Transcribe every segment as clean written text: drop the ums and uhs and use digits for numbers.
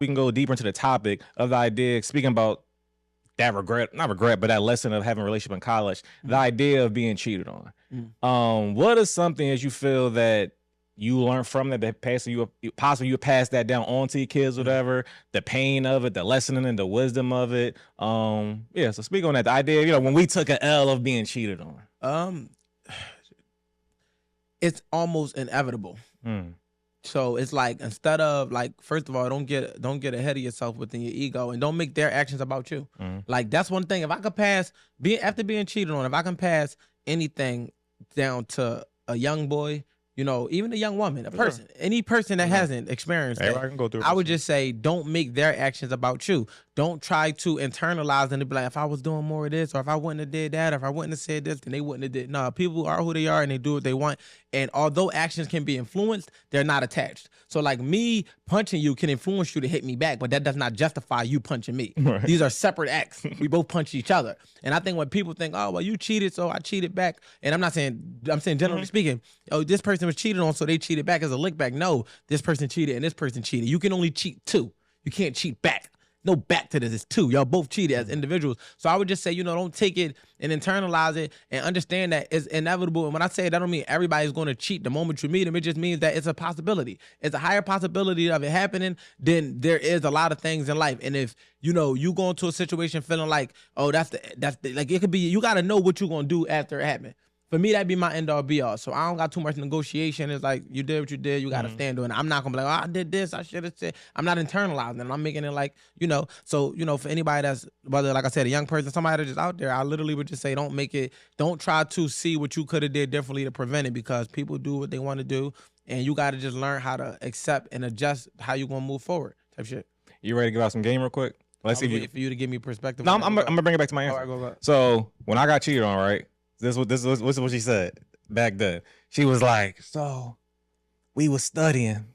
we can go deeper into the topic of the idea, speaking about that regret, not regret, but that lesson of having a relationship in college, the idea of being cheated on. What is something that you feel that you learned from that passing you possibly you pass that down on to your kids, whatever, the pain of it, the lesson and the wisdom of it. Yeah, so speak on that. The idea, when we took an L of being cheated on. It's almost inevitable. So it's like, instead of, like, first of all, don't get ahead of yourself within your ego, and don't make their actions about you. Like, that's one thing. If I could pass after being cheated on, if I can pass anything down to a young boy, even a young woman, a person, any person that hasn't experienced that, Can go through I would just say, don't make their actions about you. Don't try to internalize and be like, if I was doing more of this, or if I wouldn't have did that, or if I wouldn't have said this, then they wouldn't have did. No, people are who they are and they do what they want. And although actions can be influenced, they're not attached. So like, me punching you can influence you to hit me back, but that does not justify you punching me. Right. These are separate acts. We both punch each other. And I think when people think, oh, well, you cheated, so I cheated back. And I'm saying generally speaking, oh, this person was cheated on, so they cheated back as a lick back. No, this person cheated and this person cheated. You can only cheat two. You can't cheat back. No back to this. It's two. Y'all both cheated as individuals. So I would just say, don't take it and internalize it, and understand that it's inevitable. And when I say it, I don't mean everybody's going to cheat the moment you meet them. It just means that it's a possibility. It's a higher possibility of it happening than there is a lot of things in life. And if you go into a situation feeling like, oh, that's the, like, it could be, you got to know what you're going to do after it happened. For me, that'd be my end all be all. So I don't got too much negotiation. It's like, you did what you did. You got to stand on it. I'm not going to be like, oh, I did this. I should have said. I'm not internalizing it. I'm making it like, So, for anybody that's, whether, like I said, a young person, somebody that's just out there, I literally would just say, don't try to see what you could have did differently to prevent it, because people do what they want to do. And you got to just learn how to accept and adjust how you going to move forward type shit. You ready to give out some game real quick? Let's see for you to give me perspective. No, I'm going to bring it back to my answer. All right, go. So when I got cheated on, right? This is what she said back then. She was like, so we was studying.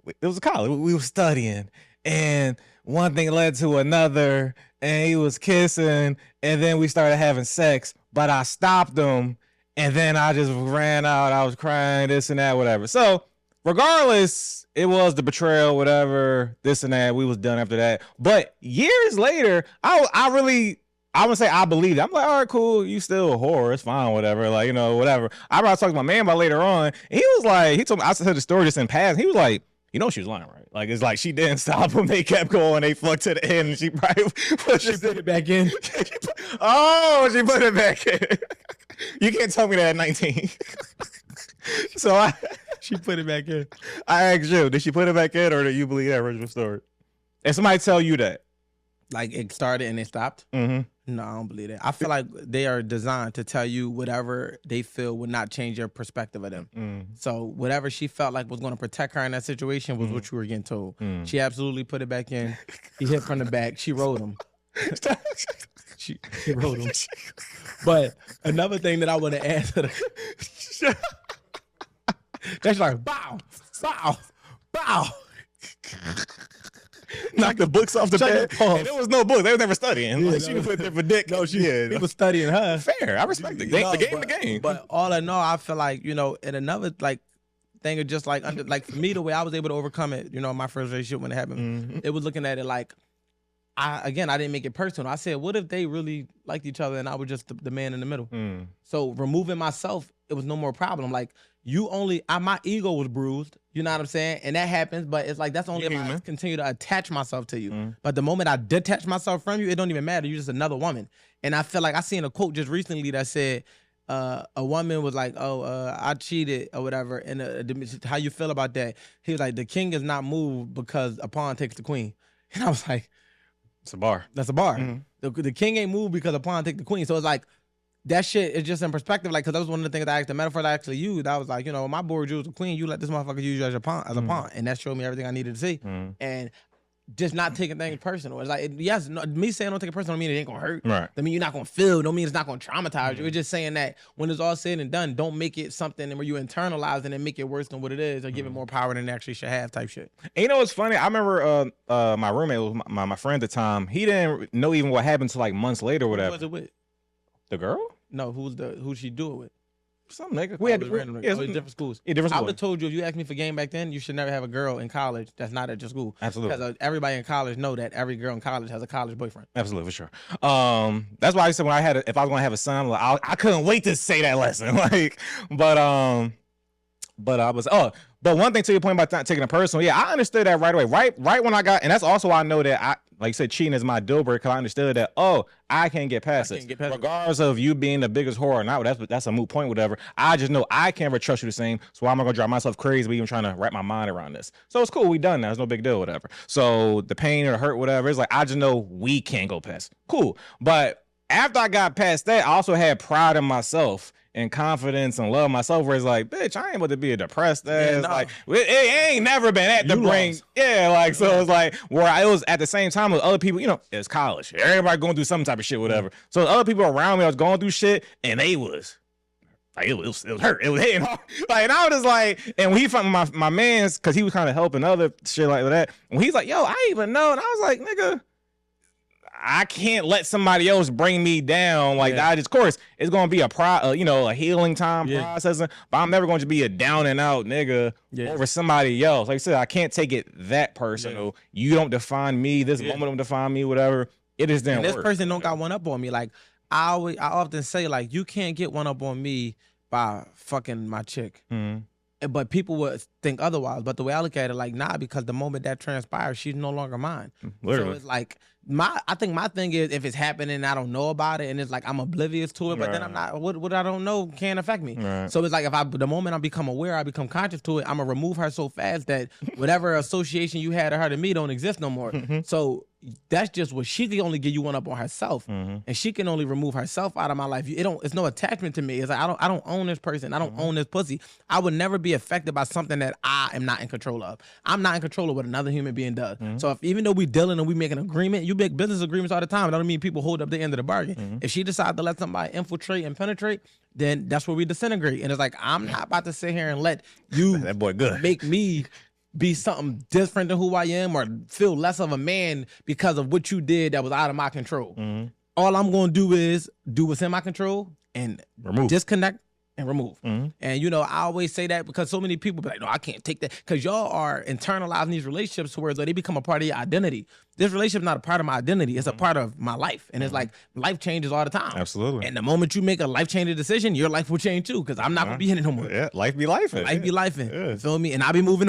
It was college. We was studying. And one thing led to another. And he was kissing. And then we started having sex. But I stopped him. And then I just ran out. I was crying, this and that, whatever. So regardless, it was the betrayal, whatever, this and that. We was done after that. But years later, I would say I believed it. I'm like, all right, cool. You still a whore. It's fine, whatever. Like, whatever. I brought talking to my man about later on. And he was like, he told me, I said the story just in past. He was like, she was lying, right? Like, it's like she didn't stop him. They kept going. They fucked to the end. And she probably put it back in. She put it back in. You can't tell me that at 19. So she put it back in. I asked you, did she put it back in, or do you believe that original story? And somebody tell you that. Like, it started and it stopped? No, I don't believe that. I feel like they are designed to tell you whatever they feel would not change your perspective of them. So whatever she felt like was going to protect her in that situation was what you were getting told. She absolutely put it back in. He hit from the back. She rode him. she rode him. But another thing that I want to add to the... That's like, bow, bow, bow. Knock the books off the bed. And there was no book. They were never studying. Yeah, like, she put there for dick. No, he was studying her. Fair. I respect the game. But all in all, I feel like, and another thing of just like for me, the way I was able to overcome it, my first relationship when it happened, it was looking at it like, I didn't make it personal. I said, what if they really liked each other and I was just the man in the middle? So removing myself, it was no more problem. Like, my ego was bruised, you know what I'm saying? And that happens, but it's like, that's only if I continue to attach myself to you. But the moment I detach myself from you, it don't even matter. You're just another woman. And I feel like I seen a quote just recently that said, a woman was like, I cheated or whatever. And how you feel about that? He was like, the king is not moved because a pawn takes the queen. And I was like, it's a bar. That's a bar. The king ain't moved because a pawn take the queen. So it's like, that shit is just in perspective. Like, because that was one of the things the metaphor that I actually used. I was like, my board, you was a queen. You let this motherfucker use you as a pawn. And that showed me everything I needed to see. And just not taking things personal. It's like, me saying don't take it personal don't mean it ain't gonna hurt. Right. I mean, you're not gonna feel. Don't mean it's not gonna traumatize you. It's just saying that when it's all said and done, don't make it something where you internalize it and make it worse than what it is, or give it more power than it actually should have type shit. And you know what's funny? I remember my roommate was my friend at the time. He didn't know even what happened until like months later or whatever. Who was it with? The girl? No, who'd she do it with? some nigga. We had different schools. Yeah, different I would schools. have told you if you asked me for game back then, you should never have a girl in college that's not at your school. Absolutely. Because everybody in college know that every girl in college has a college boyfriend. Absolutely, for sure. That's why I said when I had if I was gonna have a son, like, I couldn't wait to say that lesson. Like, but I was but one thing to your point about not taking it personal, yeah, I understood that right away. Right when I got, and that's also why I know that I, like you said, cheating is my deal breaker. Because I understood that, I can't get past it. Regardless of you being the biggest whore or not, that's a moot point, whatever. I just know I can't ever trust you the same. So why am I gonna drive myself crazy even trying to wrap my mind around this? So it's cool, we done now. It's no big deal, whatever. So the pain or the hurt, whatever, it's like I just know we can't go past. Cool. But after I got past that, I also had pride in myself and confidence and love myself, where it's like, bitch, I ain't about to be a depressed ass. Yeah, no. Like it ain't never been at the brain. Yeah, like so it's like where I was at the same time with other people, it's college. Everybody going through some type of shit, whatever. So other people around me, I was going through shit, and they was like, it was hurt. It was hitting hard. Like, and I was just like, and when he found my man's, because he was kind of helping other shit like that. When he's like, yo, I ain't even know, and I was like, nigga, I can't let somebody else bring me down. Like, of course, it's gonna be a healing time processing. But I'm never going to be a down and out nigga over somebody else. Like I said, I can't take it that personal. You don't define me. This moment don't define me. Whatever. It is then. This person don't got one up on me. Like I often say, like, you can't get one up on me by fucking my chick. But people would think otherwise. But the way I look at it, like, nah, because the moment that transpires, she's no longer mine. Literally. So it's like I think my thing is, if it's happening and I don't know about it, and it's like I'm oblivious to it, but then I'm not, what I don't know can't affect me. So it's like the moment I become aware, I become conscious to it, I'm gonna remove her so fast that whatever association you had of her to me don't exist no more. So that's just what she can only give you one up on herself, and she can only remove herself out of my life. It's no attachment to me. It's like I don't own this person. I don't own this pussy. I would never be affected by something that I am not in control of. I'm not in control of what another human being does. So even though we dealing and we make an agreement, you make business agreements all the time. That don't mean people hold up the end of the bargain. If she decides to let somebody infiltrate and penetrate, then that's where we disintegrate. And it's like, I'm not about to sit here and let you that boy good make me be something different than who I am or feel less of a man because of what you did that was out of my control. All I'm going to do is do what's in my control and disconnect and remove. And I always say that because so many people be like, no, I can't take that, because y'all are internalizing these relationships to where they become a part of your identity. This relationship is not a part of my identity. It's a part of my life. And it's like life changes all the time. Absolutely. And the moment you make a life-changing decision, your life will change too, because I'm not going to be in it no more. Yeah, life be life. Life be life. You feel me? And I'll be moving on.